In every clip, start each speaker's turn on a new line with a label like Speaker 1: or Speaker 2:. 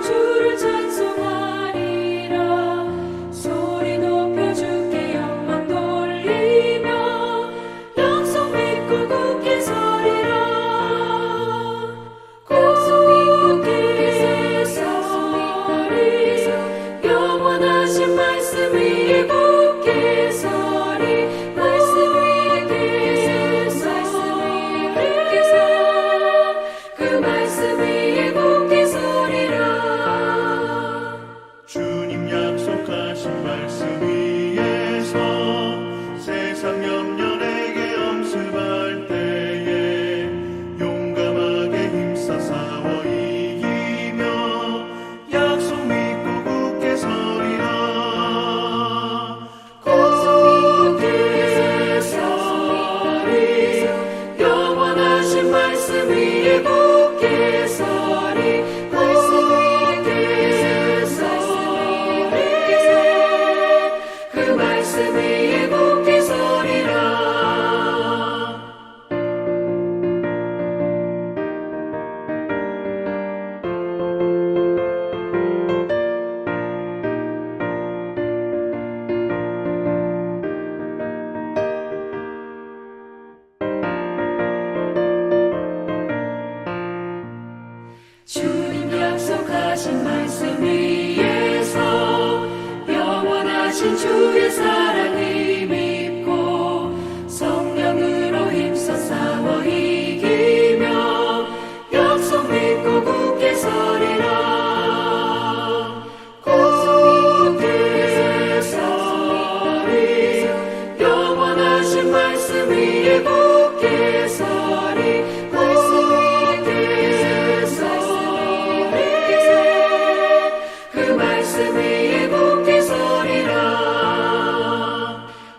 Speaker 1: 주를 찬송하리라. 소리 높여 주께 영광 돌리며 약속 믿고 굳게 서리라. 굳게 서리. 영원하신 말씀 위에 굳게 서리. 말씀 위에 굳게 서. 그 말씀 위에 굳게 서리라.
Speaker 2: 주님 약속하신 말씀 위에서 세상 염려에게 엄습할 때에 용감하게 힘써 싸워 이기며 약속 믿고 굳게 서리라.
Speaker 1: 굳게 서리. 영원하신 말씀 위에 굳게 서리. 말씀 위에 굳게 서리. 그 말씀 위에 굳게 서리라. 주님 약속하신 말씀 위에서 영원하신 주의 사랑을 믿고 성령으로 힘써 싸워 이기며 약속 믿고 굳게 서리라. 굳게 서리. 영원하신 말씀 위에 굳게 서리. 말씀 위에 굳게 서리. 그 말씀 위에 굳게 서리라.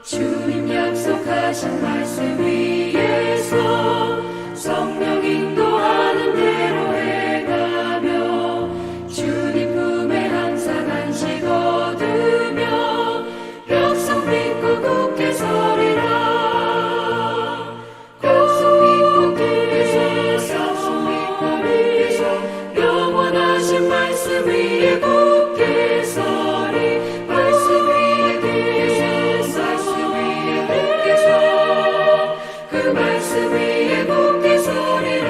Speaker 1: 주님 약속하신 말씀 위에서 성령 인도하는 대로 행하며 주님 품에 항상 안식 얻으며 약속 믿고 굳게 서리라. 약속 믿고 굳게 서리. 영원하신 말씀 위에 굳게 서리. 말씀 위에 굳게 서. 그 말씀 위에 굳게 서리라.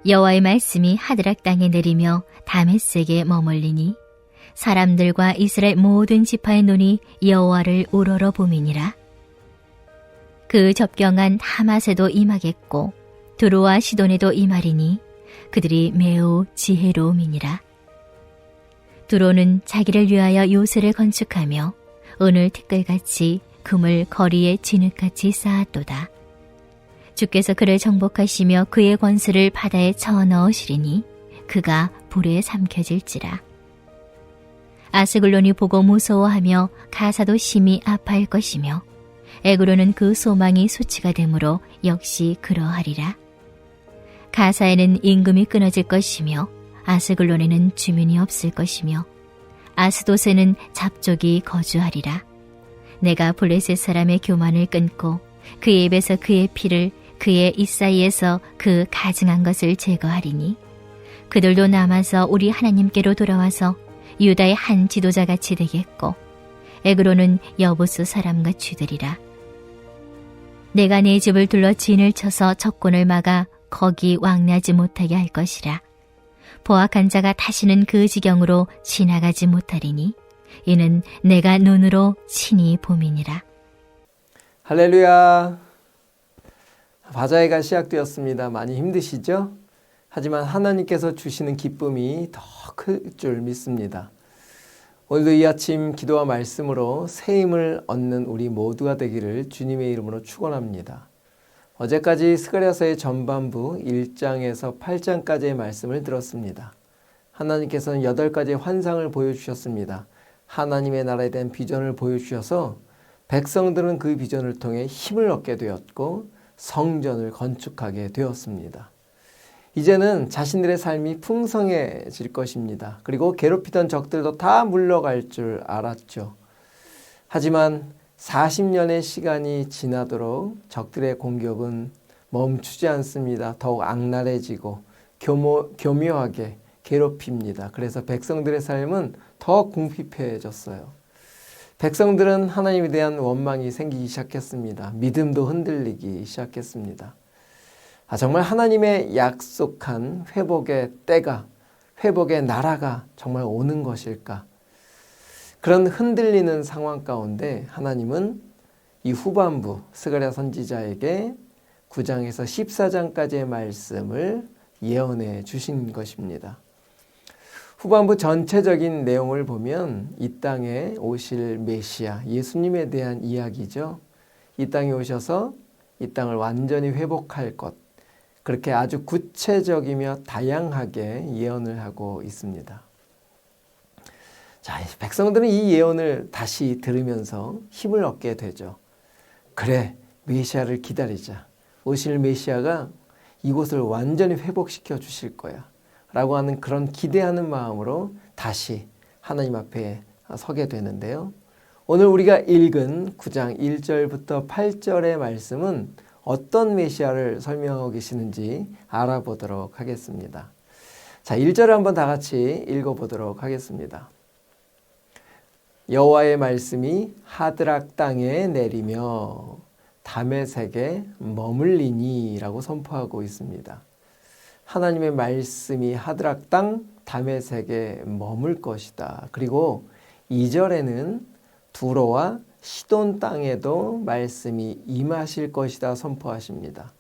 Speaker 3: 여호와의 말씀이 하드락 땅에 내리며 다메섹에 머물리니 사람들과 이스라엘 모든 지파의 눈이 여호와를 우러러 봄이니라. 그 접경한 하맛에도 임하겠고 두로와 시돈에도 임하리니 그들이 매우 지혜로움이니라. 두로는 자기를 위하여 요새를 건축하며 은을 티끌같이 금을 거리에 진흙같이 쌓았도다. 주께서 그를 정복하시며 그의 권수를 바다에 쳐넣으시리니 그가 불에 삼켜질지라. 아스글론이 보고 무서워하며 가사도 심히 아파할 것이며 에그로는 그 소망이 수치가 되므로 역시 그러하리라. 가사에는 임금이 끊어질 것이며 아스글론에는 주민이 없을 것이며 아스돗에는 잡족이 거주하리라. 내가 블레셋 사람의 교만을 끊고 그의 입에서 그의 피를 그의 입 사이에서 그 가증한 것을 제거하리니 그들도 남아서 우리 하나님께로 돌아와서 유다의 한 지도자같이 되겠고 에그로는 여부수 사람같이 되리라. 내가 네 집을 둘러 진을 쳐서 적군을 막아 거기 왕래하지 못하게 할 것이라. 포악한 자가 다시는 그 지경으로 지나가지 못하리니 이는 내가 눈으로 친히 봄이니라.
Speaker 4: 할렐루야. 바자회가 시작되었습니다. 많이 힘드시죠? 하지만 하나님께서 주시는 기쁨이 더 클 줄 믿습니다. 오늘도 이 아침 기도와 말씀으로 새 힘을 얻는 우리 모두가 되기를 주님의 이름으로 축원합니다. 어제까지 스가랴서의 전반부 1장에서 8장까지의 말씀을 들었습니다. 하나님께서는 8가지의 환상을 보여주셨습니다. 하나님의 나라에 대한 비전을 보여주셔서 백성들은 그 비전을 통해 힘을 얻게 되었고 성전을 건축하게 되었습니다. 이제는 자신들의 삶이 풍성해질 것입니다. 그리고 괴롭히던 적들도 다 물러갈 줄 알았죠. 하지만 40년의 시간이 지나도록 적들의 공격은 멈추지 않습니다. 더욱 악랄해지고 교묘하게 괴롭힙니다. 그래서 백성들의 삶은 더 궁핍해졌어요. 백성들은 하나님에 대한 원망이 생기기 시작했습니다. 믿음도 흔들리기 시작했습니다. 정말 하나님의 약속한 회복의 때가, 회복의 나라가 정말 오는 것일까? 그런 흔들리는 상황 가운데 하나님은 이 후반부 스가랴 선지자에게 9장에서 14장까지의 말씀을 예언해 주신 것입니다. 후반부 전체적인 내용을 보면 이 땅에 오실 메시아, 예수님에 대한 이야기죠. 이 땅에 오셔서 이 땅을 완전히 회복할 것, 그렇게 아주 구체적이며 다양하게 예언을 하고 있습니다. 자, 백성들은 이 예언을 다시 들으면서 힘을 얻게 되죠. 그래, 메시아를 기다리자. 오실 메시아가 이곳을 완전히 회복시켜 주실 거야 라고 하는 그런 기대하는 마음으로 다시 하나님 앞에 서게 되는데요. 오늘 우리가 읽은 9장 1절부터 8절의 말씀은 어떤 메시아를 설명하고 계시는지 알아보도록 하겠습니다. 자, 1절을 한번 다 같이 읽어보도록 하겠습니다. 여호와의 말씀이 하드락 땅에 내리며 다메섹에 머물리니 라고 선포하고 있습니다. 하나님의 말씀이 하드락 땅 다메섹에 머물 것이다. 그리고 2절에는 두로와 시돈 땅에도 말씀이 임하실 것이다 선포하십니다.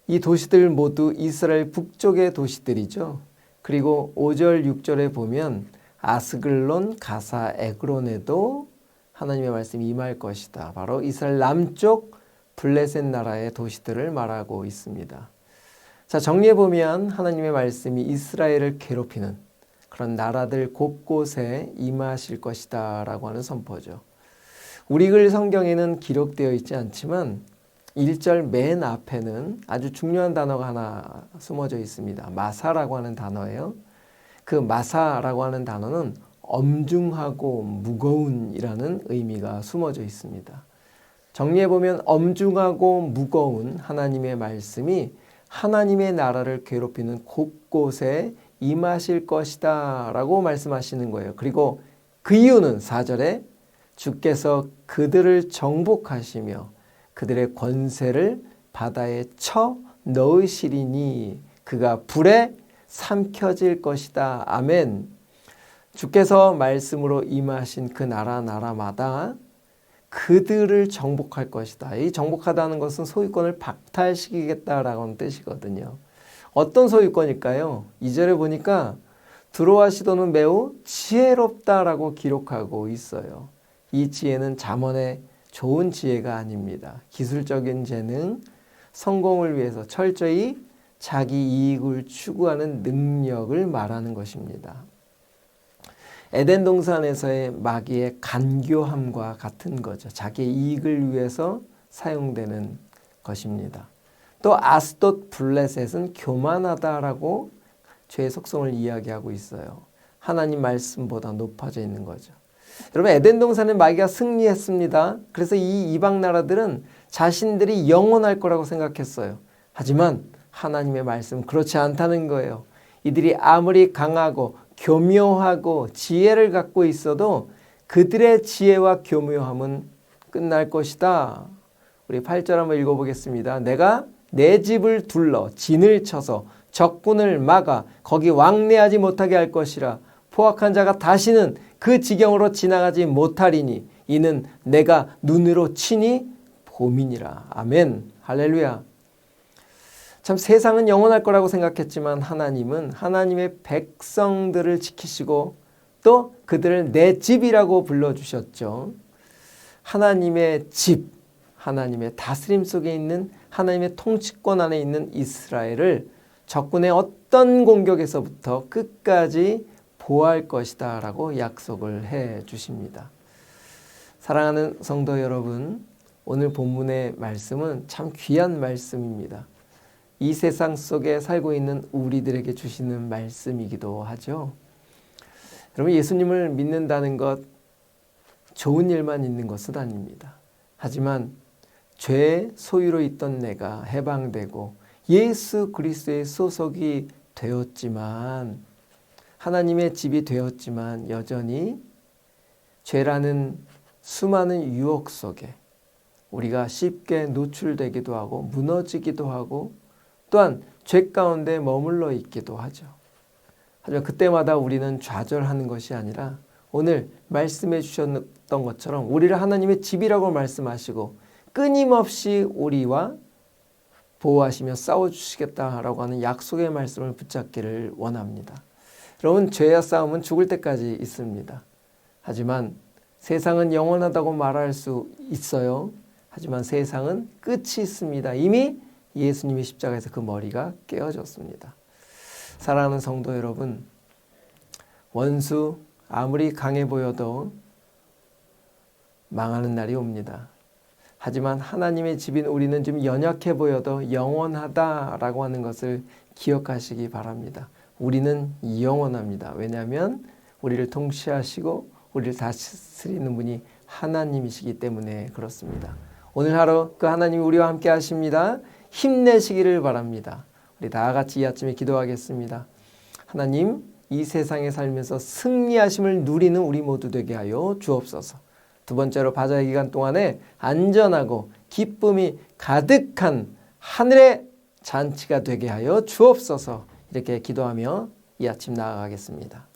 Speaker 4: 이 도시들 모두 이스라엘 북쪽의 도시들이죠. 그리고 5절, 6절에 보면 아스글론, 가사, 에그론에도 하나님의 말씀이 임할 것이다. 바로 이스라엘 남쪽 블레셋 나라의 도시들을 말하고 있습니다. 자, 정리해보면 하나님의 말씀이 이스라엘을 괴롭히는 그런 나라들 곳곳에 임하실 것이다 라고 하는 선포죠. 우리 글 성경에는 기록되어 있지 않지만 1절 맨 앞에는 아주 중요한 단어가 하나 숨어져 있습니다. 마사라고 하는 단어예요. 그 마사라고 하는 단어는 엄중하고 무거운이라는 의미가 숨어져 있습니다. 정리해보면 엄중하고 무거운 하나님의 말씀이 하나님의 나라를 괴롭히는 곳곳에 임하실 것이다 라고 말씀하시는 거예요. 그리고 그 이유는 4절에 주께서 그들을 정복하시며 그들의 권세를 바다에 쳐 넣으시리니 그가 불에 삼켜질 것이다. 아멘. 주께서 말씀으로 임하신 그 나라마다 그들을 정복할 것이다. 이 정복하다는 것은 소유권을 박탈시키겠다라고 하는 뜻이거든요. 어떤 소유권일까요? 2절에 보니까 두로와 시돈은 매우 지혜롭다라고 기록하고 있어요. 이 지혜는 잠언의 좋은 지혜가 아닙니다. 기술적인 재능, 성공을 위해서 철저히 자기 이익을 추구하는 능력을 말하는 것입니다. 에덴 동산에서의 마귀의 간교함과 같은 거죠. 자기의 이익을 위해서 사용되는 것입니다. 또 아스돗 블레셋은 교만하다라고 죄의 속성을 이야기하고 있어요. 하나님 말씀보다 높아져 있는 거죠. 여러분, 에덴 동산에 마귀가 승리했습니다. 그래서 이 이방 나라들은 자신들이 영원할 거라고 생각했어요. 하지만 하나님의 말씀은 그렇지 않다는 거예요. 이들이 아무리 강하고 교묘하고 지혜를 갖고 있어도 그들의 지혜와 교묘함은 끝날 것이다. 우리 8절 한번 읽어보겠습니다. 내가 내 집을 둘러 진을 쳐서 적군을 막아 거기 왕래하지 못하게 할 것이라. 포악한 자가 다시는 그 지경으로 지나가지 못하리니 이는 내가 눈으로 치니 봄이니라. 아멘. 할렐루야. 참 세상은 영원할 거라고 생각했지만 하나님은 하나님의 백성들을 지키시고 또 그들을 내 집이라고 불러주셨죠. 하나님의 집, 하나님의 다스림 속에 있는 하나님의 통치권 안에 있는 이스라엘을 적군의 어떤 공격에서부터 끝까지 보호할 것이다 라고 약속을 해 주십니다. 사랑하는 성도 여러분, 오늘 본문의 말씀은 참 귀한 말씀입니다. 이 세상 속에 살고 있는 우리들에게 주시는 말씀이기도 하죠. 여러분, 예수님을 믿는다는 것 좋은 일만 있는 것은 아닙니다. 하지만 죄의 소유로 있던 내가 해방되고 예수 그리스도의 소속이 되었지만, 하나님의 집이 되었지만 여전히 죄라는 수많은 유혹 속에 우리가 쉽게 노출되기도 하고 무너지기도 하고 또한 죄 가운데 머물러 있기도 하죠. 하지만 그때마다 우리는 좌절하는 것이 아니라 오늘 말씀해 주셨던 것처럼 우리를 하나님의 집이라고 말씀하시고 끊임없이 우리와 보호하시며 싸워주시겠다라고 하는 약속의 말씀을 붙잡기를 원합니다. 여러분, 죄와 싸움은 죽을 때까지 있습니다. 하지만 세상은 영원하다고 말할 수 있어요. 하지만 세상은 끝이 있습니다. 이미 예수님의 십자가에서 그 머리가 깨어졌습니다. 사랑하는 성도 여러분, 원수 아무리 강해 보여도 망하는 날이 옵니다. 하지만 하나님의 집인 우리는 좀 연약해 보여도 영원하다라고 하는 것을 기억하시기 바랍니다. 우리는 영원합니다. 왜냐하면 우리를 통치하시고 우리를 다스리는 분이 하나님이시기 때문에 그렇습니다. 오늘 하루 그 하나님이 우리와 함께 하십니다. 힘내시기를 바랍니다. 우리 다 같이 이 아침에 기도하겠습니다. 하나님, 이 세상에 살면서 승리하심을 누리는 우리 모두 되게 하여 주옵소서. 두 번째로 바자회 기간 동안에 안전하고 기쁨이 가득한 하늘의 잔치가 되게 하여 주옵소서. 이렇게 기도하며 이 아침 나아가겠습니다.